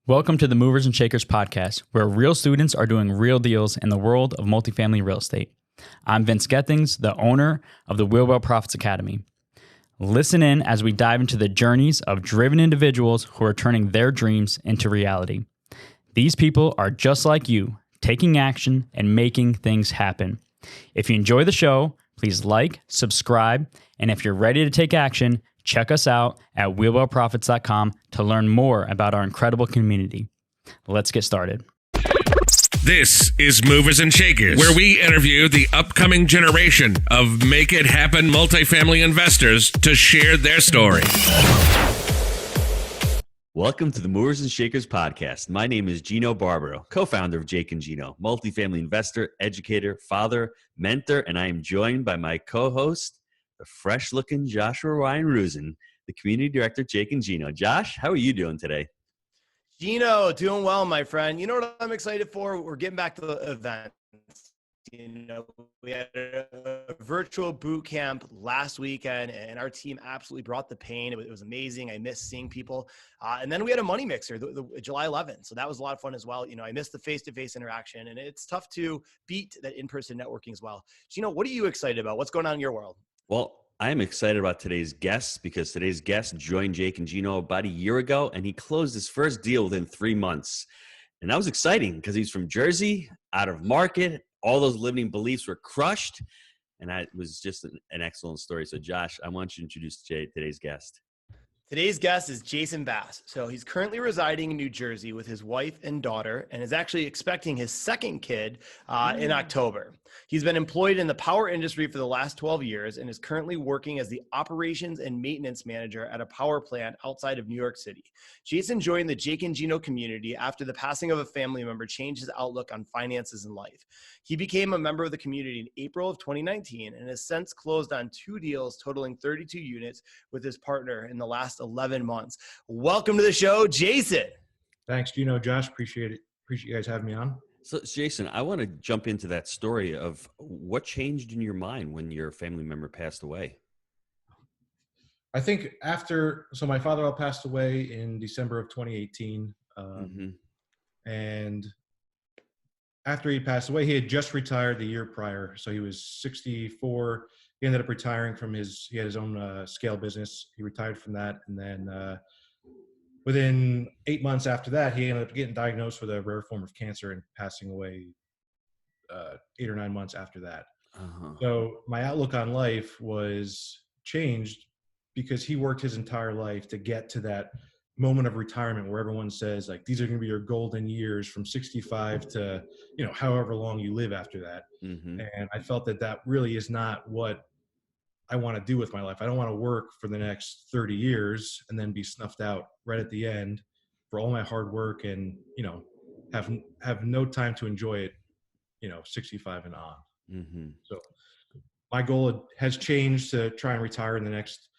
Welcome to the Movers and Shakers podcast, where real students are doing real deals in the world of multifamily real estate. I'm Vince Gethings, the owner of the Wheelwell Profits Academy. Listen in as we dive into the journeys of driven individuals who are turning their dreams into reality. These people are just like you, taking action and making things happen. If you enjoy the show, please like, subscribe, and if you're ready to take action, check us out at wheelwellprofits.com to learn more about our incredible community. Let's get started. This is Movers and Shakers, where we interview the upcoming generation of make it happen multifamily investors to share their story. Welcome to the Movers and Shakers podcast. My name is Gino Barbaro, co-founder of Jake and Gino, multifamily investor, educator, father, mentor, and I am joined by my co-host, the fresh-looking Joshua Ryan Rusin, the community director, Jake and Gino. Josh, how are you doing today? Gino, doing well, my friend. You know what I'm excited for? We're getting back to the events. We had a virtual boot camp last weekend, and our team absolutely brought the pain. It was amazing. I missed seeing people. And then we had a money mixer, the July 11th. So that was a lot of fun as well. I missed the face-to-face interaction, and it's tough to beat that in-person networking as well. Gino, what are you excited about? What's going on in your world? Well, I'm excited about today's guest because today's guest joined Jake and Gino about a year ago, and he closed his first deal within 3 months. And that was exciting because he's from Jersey, out of market. All those limiting beliefs were crushed, and that was just an excellent story. So, Josh, I want you to introduce today's guest. Today's guest is Jason Bass. So he's currently residing in New Jersey with his wife and daughter, and is actually expecting his second kid in October. He's been employed in the power industry for the last 12 years and is currently working as the operations and maintenance manager at a power plant outside of New York City. Jason joined the Jake and Gino community after the passing of a family member changed his outlook on finances and life. He became a member of the community in April of 2019 and has since closed on 2 deals totaling 32 units with his partner in the last 11 months. Welcome to the show, Jason. Thanks, Gino. Josh, appreciate it. Appreciate you guys having me on. So, Jason, I want to jump into that story of what changed in your mind when your family member passed away. I think my father passed away in December of 2018. And after he passed away, he had just retired the year prior. So he was 64. He ended up retiring from he had his own scale business. He retired from that. And then within 8 months after that, he ended up getting diagnosed with a rare form of cancer and passing away 8 or 9 months after that. So my outlook on life was changed because he worked his entire life to get to that moment of retirement where everyone says, like, these are going to be your golden years from 65 to, however long you live after that. And I felt that really is not what I want to do with my life. I don't want to work for the next 30 years and then be snuffed out right at the end for all my hard work and, have no time to enjoy it, 65 and on. So my goal has changed to try and retire in the next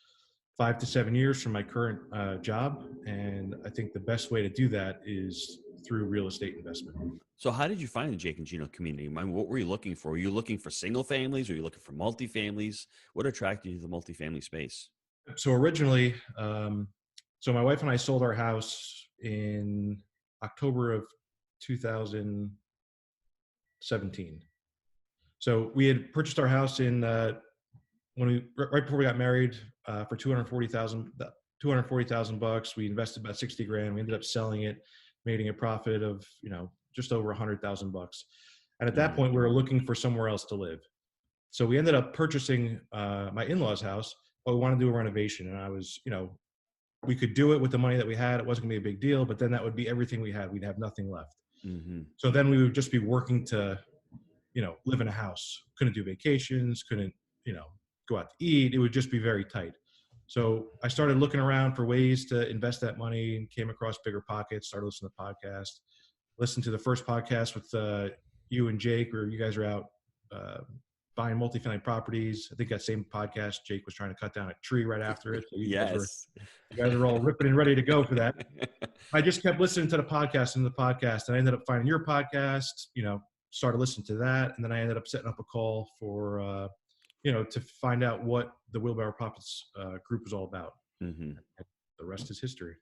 5 to 7 years from my current job. And I think the best way to do that is through real estate investment. So how did you find the Jake and Gino community? I mean, what were you looking for? Were you looking for single families? Were you looking for multifamilies? What attracted you to the multifamily space? So originally, so my wife and I sold our house in October of 2017. So we had purchased our house right before we got married for $240,000. We invested about $60,000. We ended up selling it, making a profit of, just over $100,000. And at that point, we were looking for somewhere else to live. So we ended up purchasing my in-laws' house, but we wanted to do a renovation. And I was, we could do it with the money that we had. It wasn't gonna be a big deal, but then that would be everything we had. We'd have nothing left. So then we would just be working to, live in a house. Couldn't do vacations, couldn't, go out to eat. It would just be very tight. So I started looking around for ways to invest that money and came across Bigger Pockets, started listening to podcasts. Listened to the first podcast with you and Jake, where you guys are out buying multifamily properties. I think that same podcast, Jake was trying to cut down a tree right after it. So you guys are all ripping and ready to go for that. I just kept listening to the podcast and I ended up finding your podcast, started listening to that. And then I ended up setting up a call for, to find out what the Wheelbarrow Profits group was all about. The rest is history.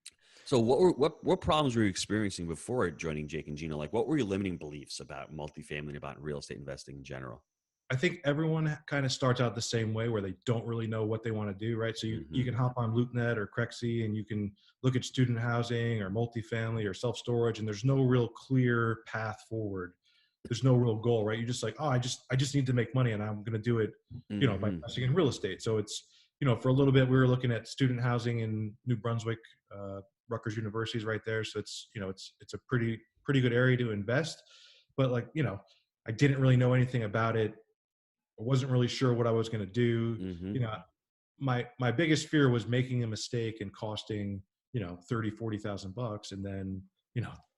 So what problems were you experiencing before joining Jake and Gino? Like, what were your limiting beliefs about multifamily and about real estate investing in general? I think everyone kind of starts out the same way where they don't really know what they want to do, right? So you Mm-hmm. can hop on LoopNet or Crexy and you can look at student housing or multifamily or self-storage, and there's no real clear path forward. There's no real goal, right? You're just like, oh, I just need to make money and I'm going to do it, by Mm-hmm. investing in real estate. So it's, for a little bit, we were looking at student housing in New Brunswick, Rutgers University is right there. So it's, it's a pretty good area to invest. But like, I didn't really know anything about it. I wasn't really sure what I was going to do. Mm-hmm. You know, my biggest fear was making a mistake and costing, 30,000-40,000 bucks. And then,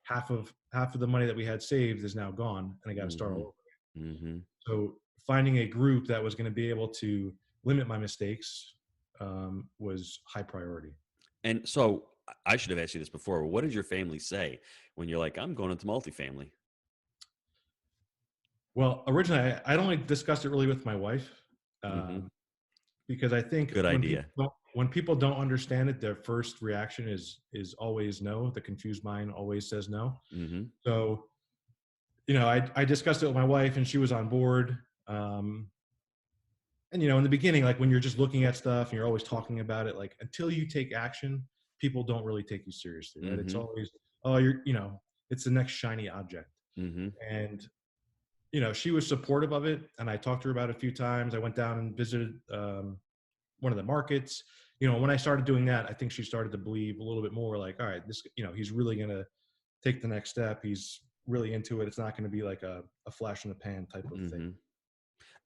half of the money that we had saved is now gone and I got to start all over. Mm-hmm. So finding a group that was going to be able to limit my mistakes was high priority. And so I should have asked you this before. What did your family say when you're like, I'm going into multifamily? Well, originally I'd only discussed it really with my wife. Mm-hmm. Because I think Good idea. when people don't understand it, their first reaction is always no. The confused mind always says no. Mm-hmm. So, I discussed it with my wife, and she was on board. And in the beginning, like when you're just looking at stuff and you're always talking about it, like until you take action, people don't really take you seriously, right? It's Mm-hmm. always, oh, it's the next shiny object. Mm-hmm. And she was supportive of it, and I talked to her about it a few times. I went down and visited one of the markets. When I started doing that, I think she started to believe a little bit more. Like, all right, this, he's really going to take the next step. He's really into it. It's not going to be like a flash in the pan type of Mm-hmm. thing.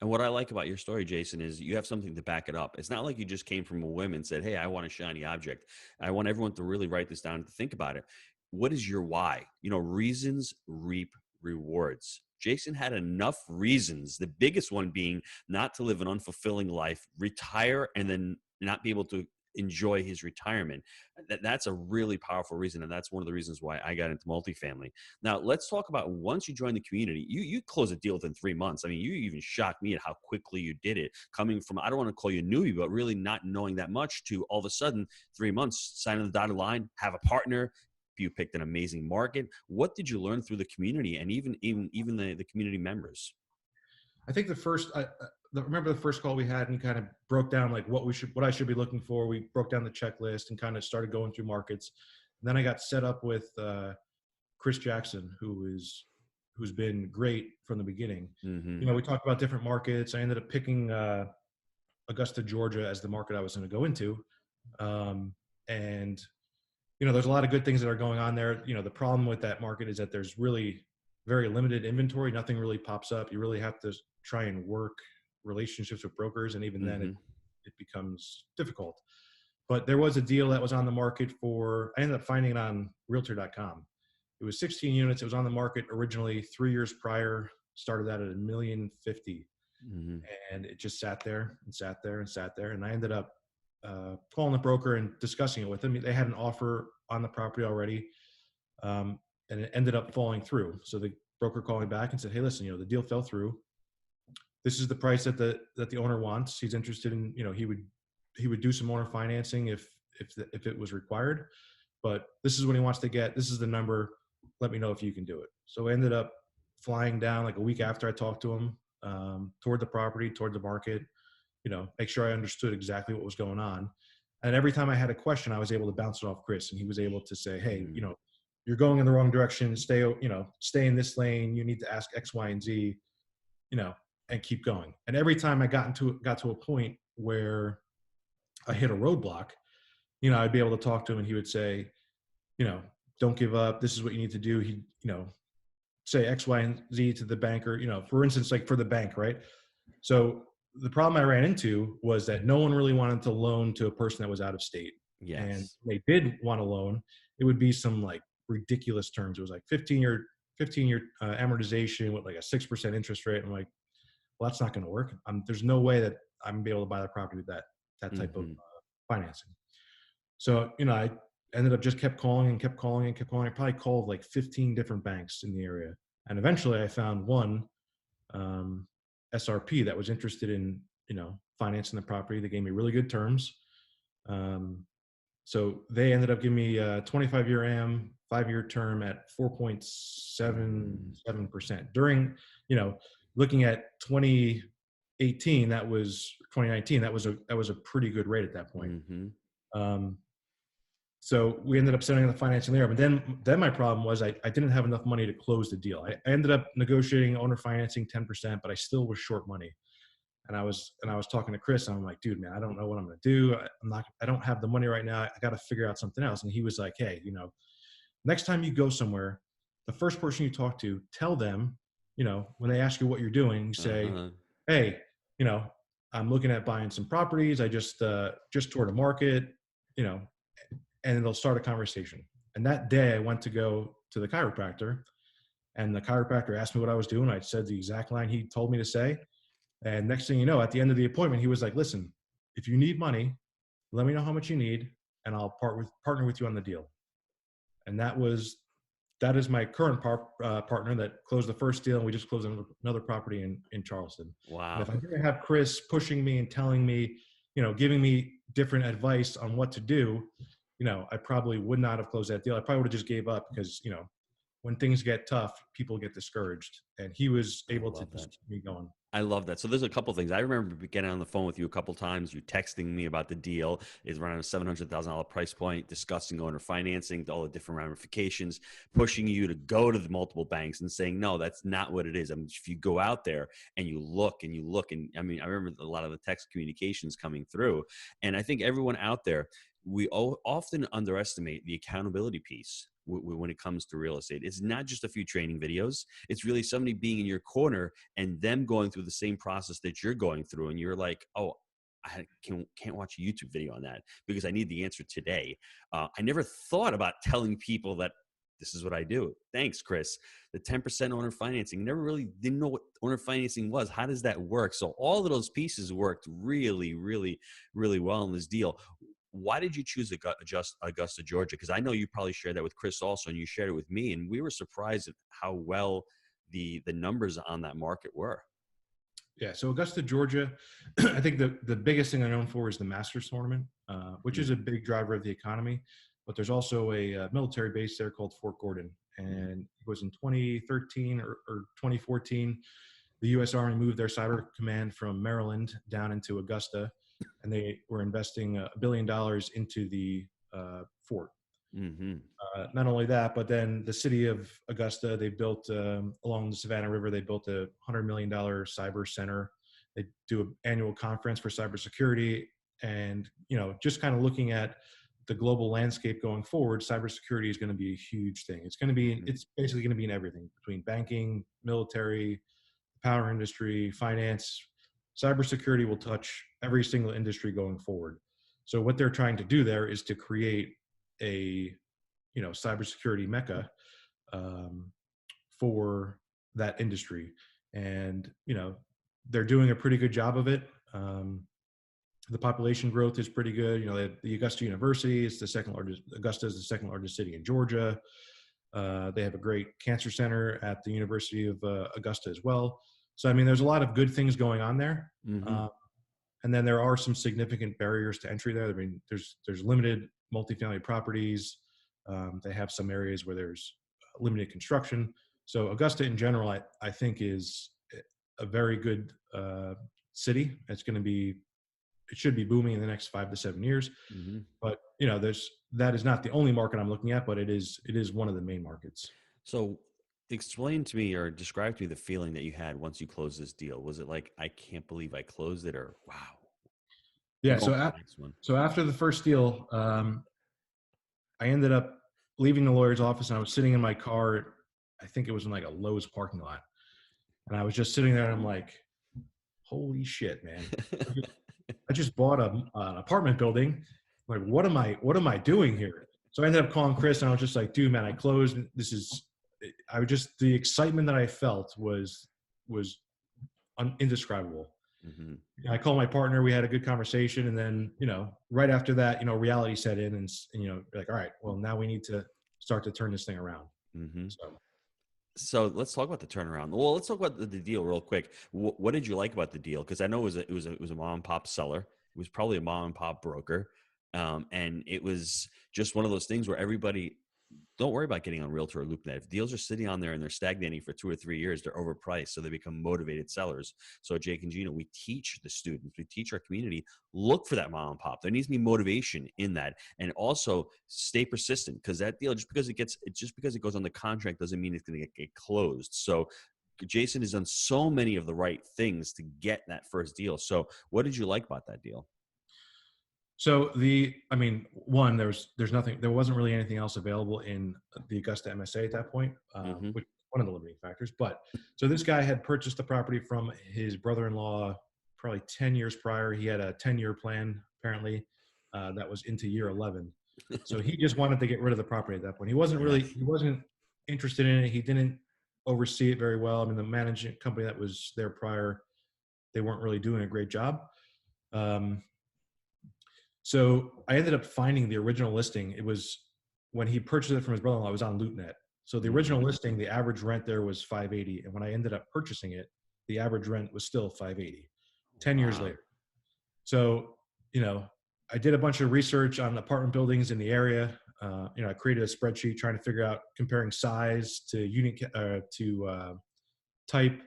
And what I like about your story, Jason, is you have something to back it up. It's not like you just came from a whim and said, hey, I want a shiny object. I want everyone to really write this down and to think about it. What is your why? Reasons reap rewards. Jason had enough reasons, the biggest one being not to live an unfulfilling life, retire, and then not be able to enjoy his retirement. That's a really powerful reason, and that's one of the reasons why I got into multifamily. Now, let's talk about once you join the community, you close a deal within 3 months. I mean, you even shocked me at how quickly you did it, coming from, I don't want to call you a newbie, but really not knowing that much, to all of a sudden 3 months, signing the dotted line, have a partner. You picked an amazing market. What did you learn through the community and even the community members? I think remember the first call we had, and kind of broke down like what I should be looking for. We broke down the checklist and kind of started going through markets. And then I got set up with Chris Jackson, who's been great from the beginning. Mm-hmm. We talked about different markets. I ended up picking Augusta, Georgia as the market I was going to go into. And there's a lot of good things that are going on there. The problem with that market is that there's really very limited inventory. Nothing really pops up. You really have to try and work relationships with brokers. And even Mm-hmm. then it becomes difficult. But there was a deal that was on the market I ended up finding it on realtor.com. It was 16 units. It was on the market originally 3 years prior, started out at $1.05 million. Mm-hmm. And it just sat there and sat there and sat there. And I ended up calling the broker and discussing it with them. They had an offer on the property already, and it ended up falling through. So the broker called me back and said, hey, listen, the deal fell through. This is the price that the owner wants. He's interested in, he would do some owner financing if it was required, but this is what he wants to get. This is the number. Let me know if you can do it. So I ended up flying down like a week after I talked to him, toward the property, toward the market, make sure I understood exactly what was going on. And every time I had a question, I was able to bounce it off Chris, and he was able to say, hey, you're going in the wrong direction. Stay in this lane. You need to ask X, Y, and Z, and keep going. And every time I got to a point where I hit a roadblock, I'd be able to talk to him, and he would say, don't give up. This is what you need to do. He, say X, Y, and Z to the banker, for instance, like for the bank, right? So the problem I ran into was that no one really wanted to loan to a person that was out of state. Yes. And they did want to loan. It would be some like ridiculous terms. It was like 15-year amortization with like a 6% interest rate. I'm like, well, that's not going to work. There's no way that I'm going to be able to buy the property with that type of financing. So, I ended up just kept calling. I probably called like 15 different banks in the area. And eventually I found one, SRP, that was interested in, financing the property. They gave me really good terms. So they ended up giving me a 25-year AM, 5-year term at 4.77% during, looking at 2018, 2019, that was a pretty good rate at that point. Um, so we ended up setting the financing there, but then my problem was I didn't have enough money to close the deal. I ended up negotiating owner financing 10%, but I still was short money. And I was talking to Chris, and I'm like, dude, man, I don't know what I'm going to do. I don't have the money right now. I got to figure out something else. And he was like, hey, next time you go somewhere, the first person you talk to, tell them, when they ask you what you're doing, you say, hey, I'm looking at buying some properties. I just toured a market, and they'll start a conversation. And that day I went to go to the chiropractor, and the chiropractor asked me what I was doing. I said the exact line he told me to say. And next thing you know, at the end of the appointment, he was like, listen, if you need money, let me know how much you need, and I'll partner with you on the deal. And that is my current partner that closed the first deal. And we just closed another property in Charleston. Wow. And if I didn't have Chris pushing me and telling me, giving me different advice on what to do, I probably would not have closed that deal. I probably would have just gave up because, when things get tough, people get discouraged. And he was able to just keep me going. I love that. So there's a couple things. I remember getting on the phone with you a couple times. You texting me about the deal. It's around a $700,000 price point, discussing owner financing, all the different ramifications, pushing you to go to the multiple banks and saying, no, that's not what it is. I mean, if you go out there and you look, and I mean, I remember a lot of the text communications coming through. And I think everyone out there, we often underestimate the accountability piece when it comes to real estate. It's not just a few training videos. It's really somebody being in your corner and them going through the same process that you're going through. And you're like, oh, I can't watch a YouTube video on that because I need the answer today. I never thought about telling people that this is what I do. Thanks, Chris. The 10% owner financing, never really didn't know what owner financing was. How does that work? So all of those pieces worked really, really, really well in this deal. Why did you choose Augusta, Georgia? Because I know you probably shared that with Chris also, and you shared it with me, and we were surprised at how well the numbers on that market were. Yeah, so Augusta, Georgia, I think the biggest thing I'm known for is the Masters tournament, which is a big driver of the economy. But there's also a military base there called Fort Gordon, and it was in 2013 or 2014. The U.S. Army moved their cyber command from Maryland down into Augusta, and they were investing $1 billion into the fort. Not only that, but then the city of Augusta, they built along the Savannah River, they built a $100 million cyber center. They do an annual conference for cybersecurity. And, just kind of looking at the global landscape going forward, cybersecurity is going to be a huge thing. It's basically going to be in everything between banking, military, power industry, finance. Cybersecurity will touch every single industry going forward. So what they're trying to do there is to create a, cybersecurity mecca for that industry. And, they're doing a pretty good job of it. The population growth is pretty good. The Augusta University is Augusta is the second largest city in Georgia. They have a great cancer center at the University of Augusta as well. So, I mean, there's a lot of good things going on there. And then there are some significant barriers to entry there. I mean, there's limited multifamily properties. They have some areas where there's limited construction. So Augusta in general, I think is a very good city. It should be booming in the next 5 to 7 years. But, that is not the only market I'm looking at, but it is one of the main markets. So explain to me or describe to me the feeling that you had once you closed this deal. Was it like, I can't believe I closed it, or wow? Yeah. So after the first deal, I ended up leaving the lawyer's office, and I was sitting in my car. I think it was in like a Lowe's parking lot. And I was just sitting there and I'm like, holy shit, man. I just bought an apartment building. Like, what am I doing here? So I ended up calling Chris, and I was just like, dude, man, I closed. The excitement that I felt was indescribable. I called my partner. We had a good conversation. And then, right after that, reality set in, and like, all right, well, now we need to start to turn this thing around. So let's talk about the turnaround. Well, let's talk about the deal real quick. What did you like about the deal? Because I know it was a mom and pop seller. It was probably a mom and pop broker. And it was just one of those things where everybody, don't worry about getting on Realtor or LoopNet. If deals are sitting on there and they're stagnating for 2 or 3 years, they're overpriced. So they become motivated sellers. So Jake and Gino, we teach the students, we teach our community, look for that mom and pop. There needs to be motivation in that. And also stay persistent, because that deal, just because it goes on the contract doesn't mean it's going to get closed. So Jason has done so many of the right things to get that first deal. So what did you like about that deal? So one, there wasn't really anything else available in the Augusta MSA at that point, which one of the limiting factors. But so this guy had purchased the property from his brother-in-law probably 10 years prior. He had a 10-year plan, apparently, that was into year 11. So he just wanted to get rid of the property at that point. He wasn't interested in it. He didn't oversee it very well. I mean, the management company that was there prior, they weren't really doing a great job. So I ended up finding the original listing. It was when he purchased it from his brother-in-law, it was on LoopNet. So the original listing, the average rent there was $580. And when I ended up purchasing it, the average rent was still $580, 10 years later. So, I did a bunch of research on apartment buildings in the area. I created a spreadsheet trying to figure out comparing size to unit to type,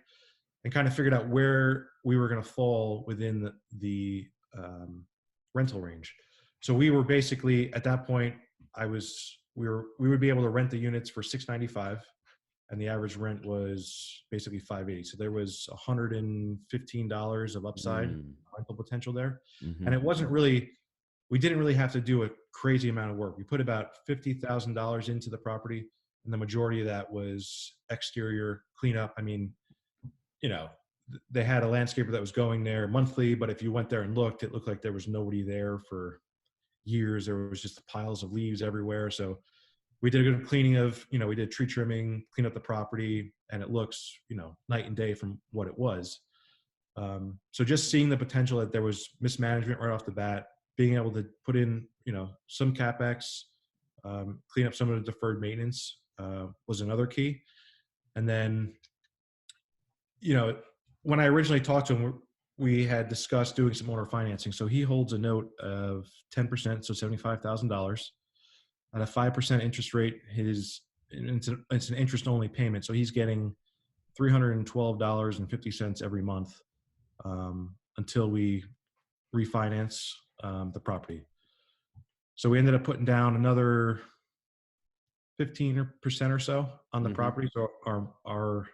and kind of figured out where we were going to fall within the rental range. So we were basically at that point, we would be able to rent the units for $695, and the average rent was basically $580. So there was $115 of upside rental potential there. And it wasn't really, we didn't really have to do a crazy amount of work. We put about $50,000 into the property, and the majority of that was exterior cleanup. I mean, they had a landscaper that was going there monthly, but if you went there and looked, it looked like there was nobody there for years. There was just piles of leaves everywhere. So we did a good cleaning of, we did tree trimming, clean up the property, and it looks, night and day from what it was. So just seeing the potential that there was mismanagement right off the bat, being able to put in, some CapEx, clean up some of the deferred maintenance was another key. And then, when I originally talked to him, we had discussed doing some owner financing. So he holds a note of 10%, so $75,000 at a 5% interest rate. It's an interest-only payment, so he's getting $312.50 every month until we refinance the property. So we ended up putting down another 15% or so on the property. So our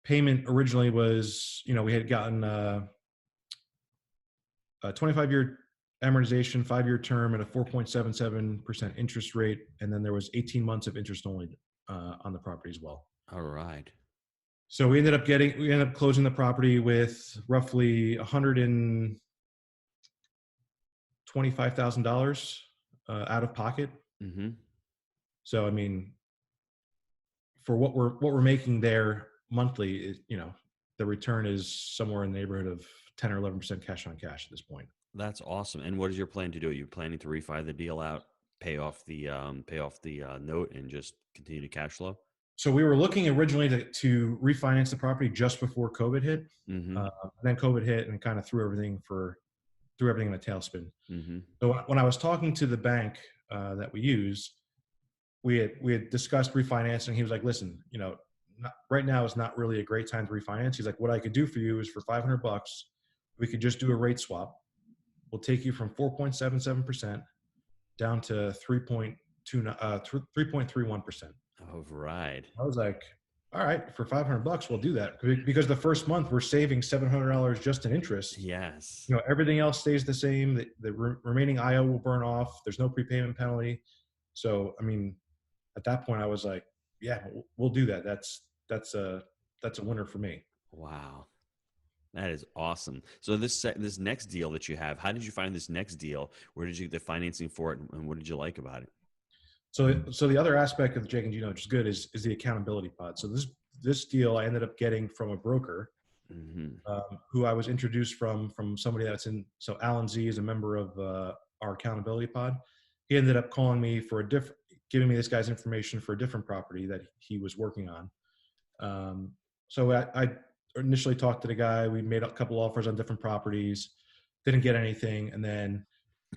payment originally was, we had gotten a 25-year amortization, 5-year term, and a 4.77% interest rate. And then there was 18 months of interest only on the property as well. All right. So we ended up closing the property with roughly $125,000 out of pocket. So, I mean, for what we're making there monthly, the return is somewhere in the neighborhood of 10 or 11% cash on cash at this point. That's awesome. And what is your plan to do? Are you planning to refi the deal out, pay off the note, and just continue to cash flow? So we were looking originally to refinance the property just before COVID hit. And then COVID hit and kind of threw everything in a tailspin. So when I was talking to the bank that we use, we had discussed refinancing. He was like, listen, right now is not really a great time to refinance. He's like, what I could do for you is for $500, we could just do a rate swap. We'll take you from 4.77% down to 3.31%. Oh, right. I was like, all right, for $500, we'll do that, because the first month we're saving $700 just in interest. Yes. Everything else stays the same. The remaining IO will burn off. There's no prepayment penalty. So, I mean, at that point I was like, yeah, we'll do that. That's a winner for me. Wow. That is awesome. So this next deal that you have, how did you find this next deal? Where did you get the financing for it, and what did you like about it? So the other aspect of the Jake and Gino, which is good, is the accountability pod. So this deal I ended up getting from a broker who I was introduced from somebody that's in. So Alan Z is a member of our accountability pod. He ended up calling me giving me this guy's information for a different property that he was working on. So I initially talked to the guy. We made a couple offers on different properties, didn't get anything, and then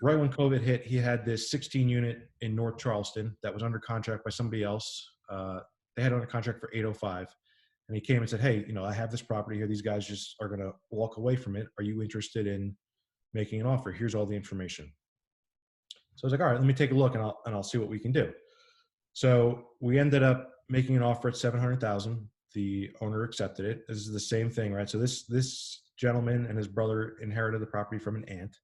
right when COVID hit, he had this 16 unit in North Charleston that was under contract by somebody else. They had it under contract for 805. And he came and said, hey, I have this property here. These guys just are going to walk away from it. Are you interested in making an offer? Here's all the information. So I was like, all right, let me take a look and I'll see what we can do. So we ended up making an offer at 700,000. The owner accepted it. This is the same thing, right? So this gentleman and his brother inherited the property from an aunt.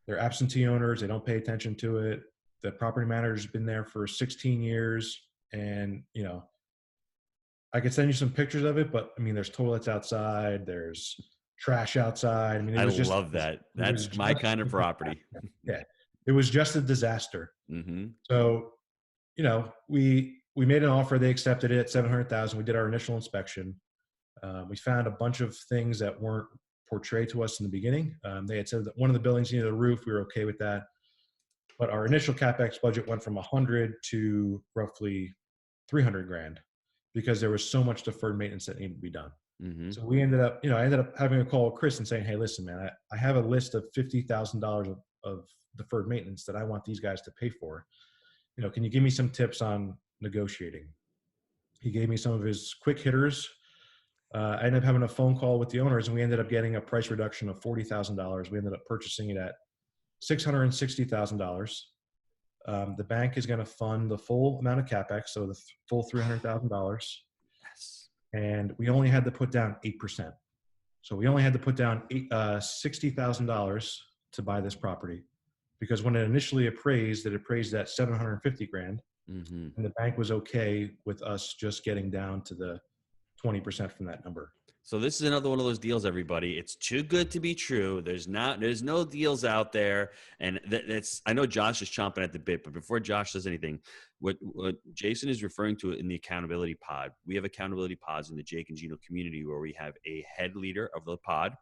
They're absentee owners. They don't pay attention to it. The property manager's been there for 16 years. And, I could send you some pictures of it, but I mean, there's toilets outside. There's trash outside. I mean, I love that. That's my kind of property. Yeah. It was just a disaster. Mm-hmm. So, we made an offer. They accepted it at 700,000. We did our initial inspection. We found a bunch of things that weren't portrayed to us in the beginning. They had said that one of the buildings needed a roof. We were okay with that. But our initial CapEx budget went from 100 to roughly 300 grand because there was so much deferred maintenance that needed to be done. Mm-hmm. So we ended up, I ended up having a call with Chris and saying, hey, listen, man, I have a list of $50,000 of deferred maintenance that I want these guys to pay for. Can you give me some tips on negotiating? He gave me some of his quick hitters. I ended up having a phone call with the owners and we ended up getting a price reduction of $40,000. We ended up purchasing it at $660,000. The bank is going to fund the full amount of CapEx, so the full $300,000. Yes. And we only had to put down 8%. So we only had to put down $60,000 to buy this property, because when it initially appraised, it appraised at 750 grand, Mm-hmm. and the bank was okay with us just getting down to the 20% from that number. So this is another one of those deals, everybody. It's too good to be true. There's no deals out there. And that's, I know Josh is chomping at the bit, but before Josh says anything, what Jason is referring to in the accountability pod, we have accountability pods in the Jake and Gino community where we have a head leader of the pod.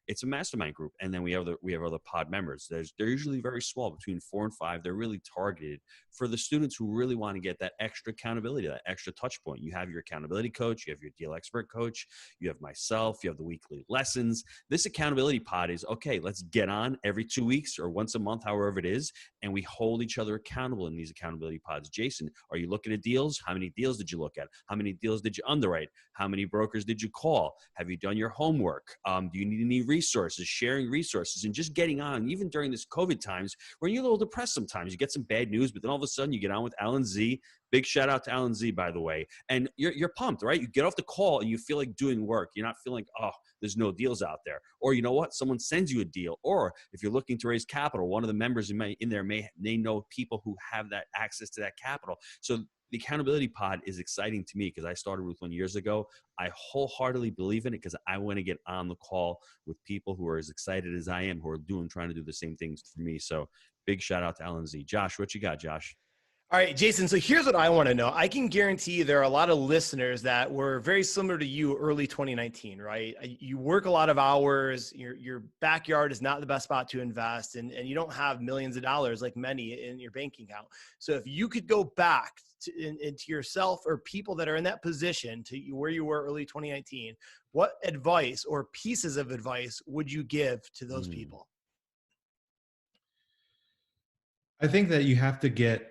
It's a mastermind group. And then we have other pod members. They're usually very small, between 4 and 5. They're really targeted for the students who really want to get that extra accountability, that extra touch point. You have your accountability coach, you have your deal expert coach, you have myself, you have the weekly lessons. This accountability pod is, okay, let's get on every 2 weeks or once a month, however it is, and we hold each other accountable in these accountability pods. Jason, are you looking at deals? How many deals did you look at? How many deals did you underwrite? How many brokers did you call? Have you done your homework? Do you need any resources, sharing resources, and just getting on, even during this COVID times where you're a little depressed sometimes. You get some bad news, but then all of a sudden you get on with Alan Z. Big shout out to Alan Z, by the way. And you're pumped, right? You get off the call and you feel like doing work. You're not feeling, oh, there's no deals out there. Or you know what? Someone sends you a deal. Or if you're looking to raise capital, one of the members in there may know people who have that access to that capital. So the accountability pod is exciting to me because I started with 1 year ago. I wholeheartedly believe in it because I want to get on the call with people who are as excited as I am, who are trying to do the same things for me. So big shout out to Alan Z. Josh, what you got, Josh? All right, Jason. So here's what I want to know. I can guarantee there are a lot of listeners that were very similar to you early 2019, right? You work a lot of hours. Your backyard is not the best spot to invest, and you don't have millions of dollars like many in your bank account. So if you could go back into yourself or people that are in that position to where you were early 2019, what advice or pieces of advice would you give to those people? I think that you have to get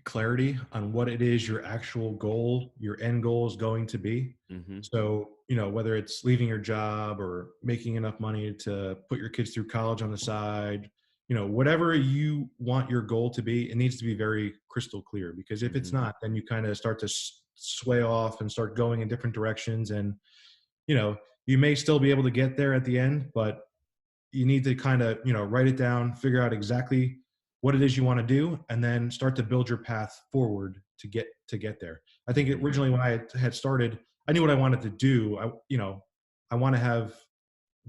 clarity on what it is your actual goal, your end goal is going to be. Mm-hmm. So, whether it's leaving your job or making enough money to put your kids through college on the side, whatever you want your goal to be, it needs to be very crystal clear, because if it's not, then you kind of start to sway off and start going in different directions. And, you may still be able to get there at the end, but you need to kind of, write it down, figure out exactly what it is you want to do, and then start to build your path forward to get there. I think originally when I had started, I knew what I wanted to do. I want to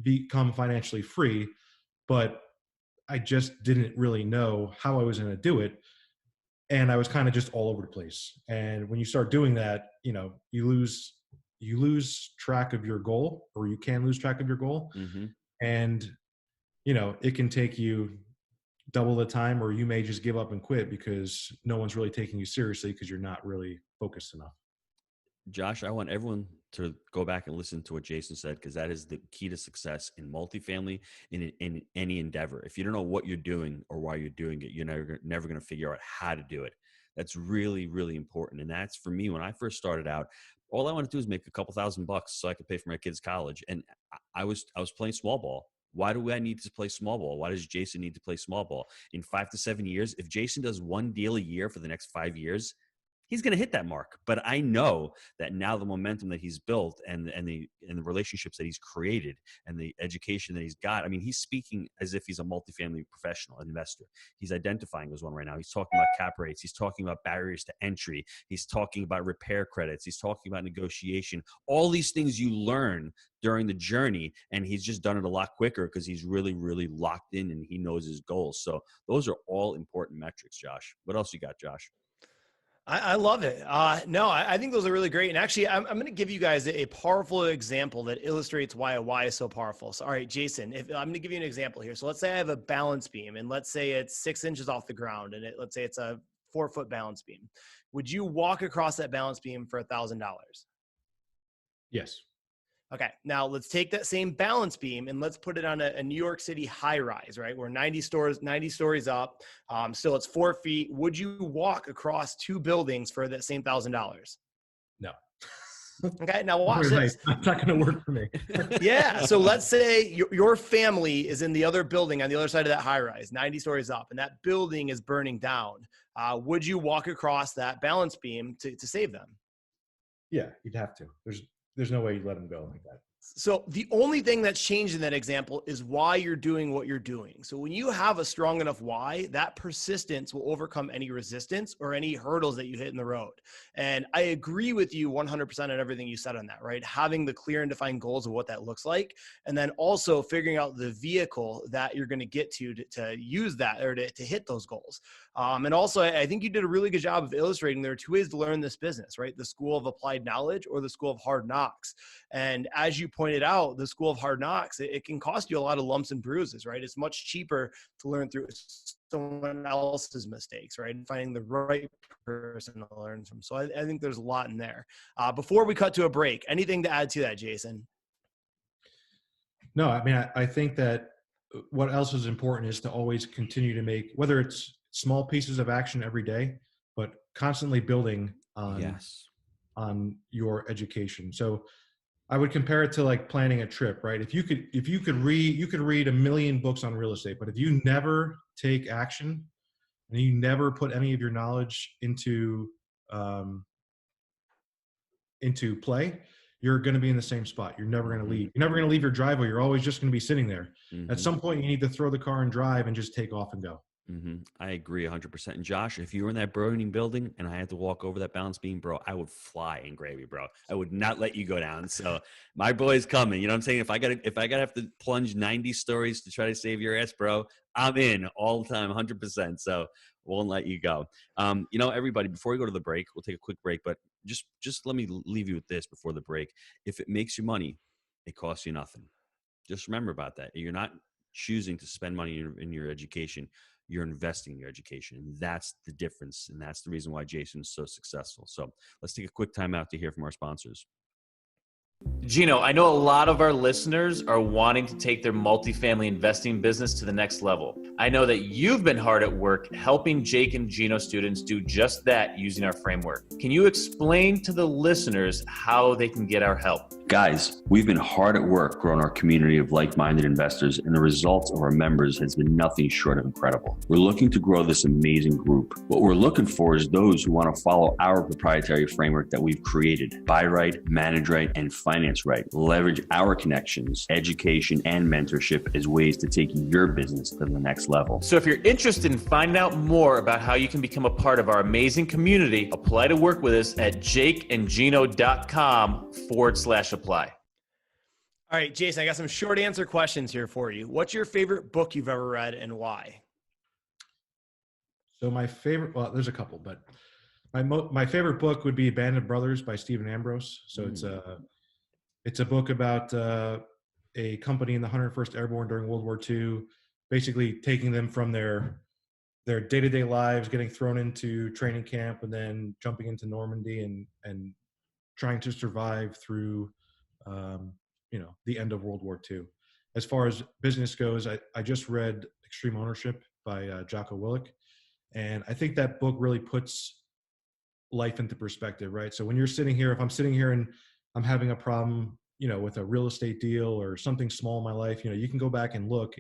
become financially free, but I just didn't really know how I was going to do it. And I was kind of just all over the place. And when you start doing that, you lose track of your goal, or you can lose track of your goal. Mm-hmm. And, it can take you double the time, or you may just give up and quit because no one's really taking you seriously because you're not really focused enough. Josh, I want everyone to go back and listen to what Jason said, because that is the key to success in multifamily, in any endeavor. If you don't know what you're doing or why you're doing it, you're never going to figure out how to do it. That's really, really important. And that's for me, when I first started out, all I wanted to do is make a couple $1,000 so I could pay for my kids' college. And I was playing small ball. Why do I need to play small ball? Why does Jason need to play small ball? In 5 to 7 years, if Jason does one deal a year for the next 5 years, he's going to hit that mark. But I know that now the momentum that he's built and the relationships that he's created and the education that he's got, I mean, he's speaking as if he's a multifamily professional investor. He's identifying as one right now. He's talking about cap rates. He's talking about barriers to entry. He's talking about repair credits. He's talking about negotiation. All these things you learn during the journey, and he's just done it a lot quicker because he's really, really locked in and he knows his goals. So those are all important metrics, Josh. What else you got, Josh? I love it. No, I think those are really great. And actually, I'm going to give you guys a powerful example that illustrates why a why is so powerful. So, all right, Jason, I'm going to give you an example here. So let's say I have a balance beam, and let's say it's 6 inches off the ground, and let's say it's a 4-foot balance beam. Would you walk across that balance beam for $1,000? Yes. Okay, now let's take that same balance beam and let's put it on a New York City high rise, right? We're 90 stories up. Still it's 4 feet. Would you walk across 2 buildings for that same $1,000? No. Okay, now watch this. It's not going to work for me. Yeah, so let's say your family is in the other building on the other side of that high rise, 90 stories up, and that building is burning down. Would you walk across that balance beam to save them? Yeah, you'd have to. There's no way you let them go like that. So the only thing that's changed in that example is why you're doing what you're doing. So when you have a strong enough why, that persistence will overcome any resistance or any hurdles that you hit in the road. And I agree with you 100% on everything you said on that, right? Having the clear and defined goals of what that looks like. And then also figuring out the vehicle that you're going to get to use that or to hit those goals. And also, I think you did a really good job of illustrating there are 2 ways to learn this business, right? The school of applied knowledge or the school of hard knocks. And as you pointed out, the school of hard knocks, it can cost you a lot of lumps and bruises, right? It's much cheaper to learn through someone else's mistakes, right? And finding the right person to learn from. So I think there's a lot in there. Before we cut to a break, anything to add to that, Jason? No, I mean, I think that what else is important is to always continue to make, whether it's small pieces of action every day, but constantly building on your education. So I would compare it to like planning a trip, right? If you could read a million books on real estate, but if you never take action and you never put any of your knowledge into play, you're going to be in the same spot. You're never going to leave. You're never going to leave your driveway. You're always just going to be sitting there. Mm-hmm. At some point, you need to throw the car and drive and just take off and go. Mm-hmm. I agree 100%. And Josh, if you were in that burning building and I had to walk over that balance beam, bro, I would fly and grab you, bro. I would not let you go down. So my boy's coming. You know what I'm saying? If I gotta have to plunge 90 stories to try to save your ass, bro, I'm in all the time, 100%. So won't let you go. Everybody, before we go to the break, we'll take a quick break, but just let me leave you with this before the break. If it makes you money, it costs you nothing. Just remember about that. You're not choosing to spend money in your education. You're investing in your education. And that's the difference. And that's the reason why Jason's so successful. So let's take a quick time out to hear from our sponsors. Gino, I know a lot of our listeners are wanting to take their multifamily investing business to the next level. I know that you've been hard at work helping Jake and Gino students do just that using our framework. Can you explain to the listeners how they can get our help? Guys, we've been hard at work growing our community of like-minded investors, and the results of our members has been nothing short of incredible. We're looking to grow this amazing group. What we're looking for is those who want to follow our proprietary framework that we've created. Buy right, manage right, and finance right. Leverage our connections, education, and mentorship as ways to take your business to the next level. So if you're interested in finding out more about how you can become a part of our amazing community, apply to work with us at jakeandgino.com/apply. All right, Jason, I got some short answer questions here for you. What's your favorite book you've ever read and why? So my favorite, well, there's a couple, but my favorite book would be Band of Brothers by Stephen Ambrose. So it's a book about a company in the 101st Airborne during World War II, basically taking them from their day-to-day lives, getting thrown into training camp, and then jumping into Normandy and trying to survive through, the end of World War II. As far as business goes, I just read Extreme Ownership by Jocko Willink. And I think that book really puts life into perspective, right? So when you're sitting here, if I'm sitting here and I'm having a problem, with a real estate deal or something small in my life, you can go back and look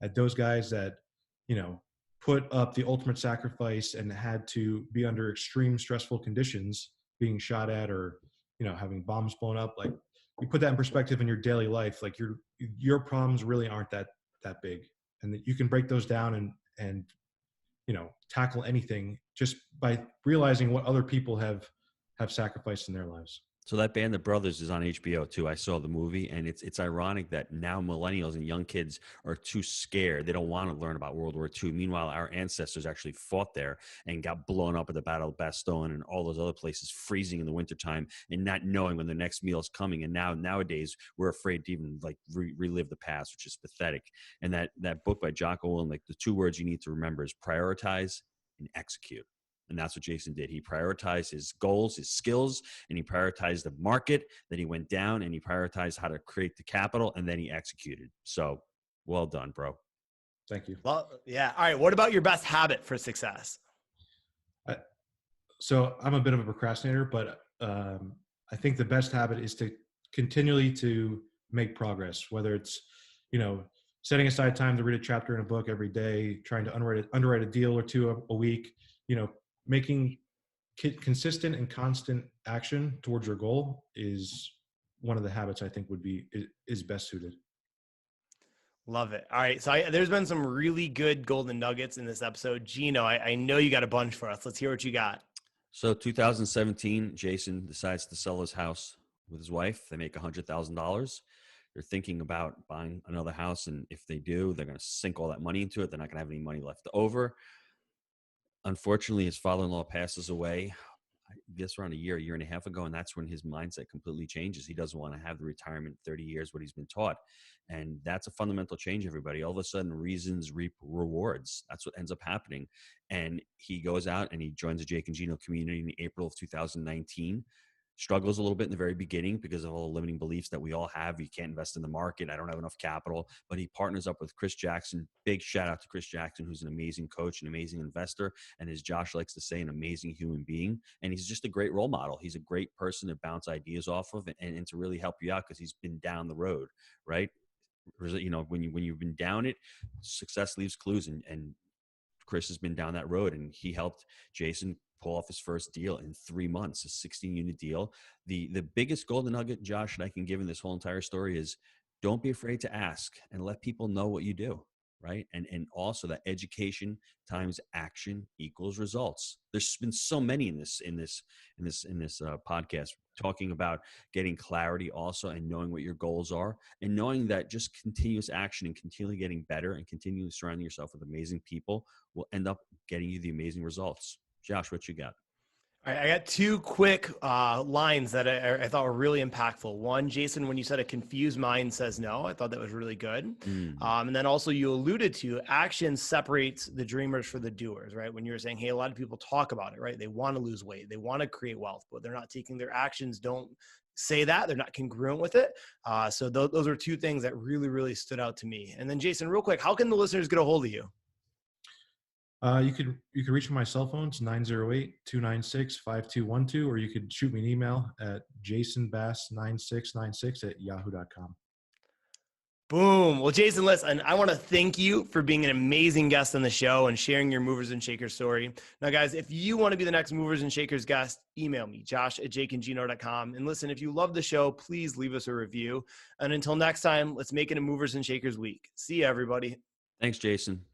at those guys that, put up the ultimate sacrifice and had to be under extreme stressful conditions, being shot at or, having bombs blown up. Like, you put that in perspective in your daily life, like your problems really aren't that big, and that you can break those down and tackle anything just by realizing what other people have sacrificed in their lives. So that Band of Brothers is on HBO too. I saw the movie, and it's ironic that now millennials and young kids are too scared. They don't want to learn about World War II. Meanwhile, our ancestors actually fought there and got blown up at the Battle of Bastogne and all those other places, freezing in the wintertime and not knowing when the next meal is coming. And nowadays, we're afraid to even relive the past, which is pathetic. And that book by Jocko Willink, like, the two words you need to remember is prioritize and execute. And that's what Jason did. He prioritized his goals, his skills, and he prioritized the market. Then he went down and he prioritized how to create the capital, and then he executed. So well done, bro. Thank you. Well, yeah. All right. What about your best habit for success? So I'm a bit of a procrastinator, but I think the best habit is to continually to make progress, whether it's, setting aside time to read a chapter in a book every day, trying to underwrite a deal or two a week, making consistent and constant action towards your goal is one of the habits I think is best suited. Love it. All right. So there's been some really good golden nuggets in this episode. Gino, I know you got a bunch for us. Let's hear what you got. So 2017, Jason decides to sell his house with his wife. They make $100,000. They're thinking about buying another house. And if they do, they're going to sink all that money into it. They're not going to have any money left over. Unfortunately, his father-in-law passes away, I guess around a year and a half ago, and that's when his mindset completely changes. He doesn't want to have the retirement 30 years, what he's been taught. And that's a fundamental change, everybody. All of a sudden, reasons reap rewards. That's what ends up happening. And he goes out and he joins the Jake and Gino community in April of 2019. Struggles a little bit in the very beginning because of all the limiting beliefs that we all have. You can't invest in the market. I don't have enough capital. But he partners up with Chris Jackson. Big shout out to Chris Jackson, who's an amazing coach, an amazing investor, and as Josh likes to say, an amazing human being. And he's just a great role model. He's a great person to bounce ideas off of and to really help you out because he's been down the road, right? When you've been down it, success leaves clues, and Chris has been down that road, and he helped Jason pull off his first deal in 3 months, a 16-unit deal. The biggest golden nugget, Josh, that I can give in this whole entire story is don't be afraid to ask and let people know what you do, right? And also that education times action equals results. There's been so many in this podcast talking about getting clarity also and knowing what your goals are and knowing that just continuous action and continually getting better and continually surrounding yourself with amazing people will end up getting you the amazing results. Josh, what you got? All right, I got two quick lines that I thought were really impactful. One, Jason, when you said a confused mind says no, I thought that was really good. And then also you alluded to action separates the dreamers from the doers, right? When you were saying, hey, a lot of people talk about it, right? They want to lose weight. They want to create wealth, but they're not taking their actions. Don't say that. They're not congruent with it. So those are two things that really, really stood out to me. And then Jason, real quick, how can the listeners get a hold of you? You could reach me on my cell phone. It's 908-296-5212, or you could shoot me an email at jasonbass9696@yahoo.com. Boom. Well, Jason, listen, I want to thank you for being an amazing guest on the show and sharing your movers and shakers story. Now, guys, if you want to be the next movers and shakers guest, email me, josh@jakeandgino.com. And listen, if you love the show, please leave us a review. And until next time, let's make it a movers and shakers week. See you, everybody. Thanks, Jason.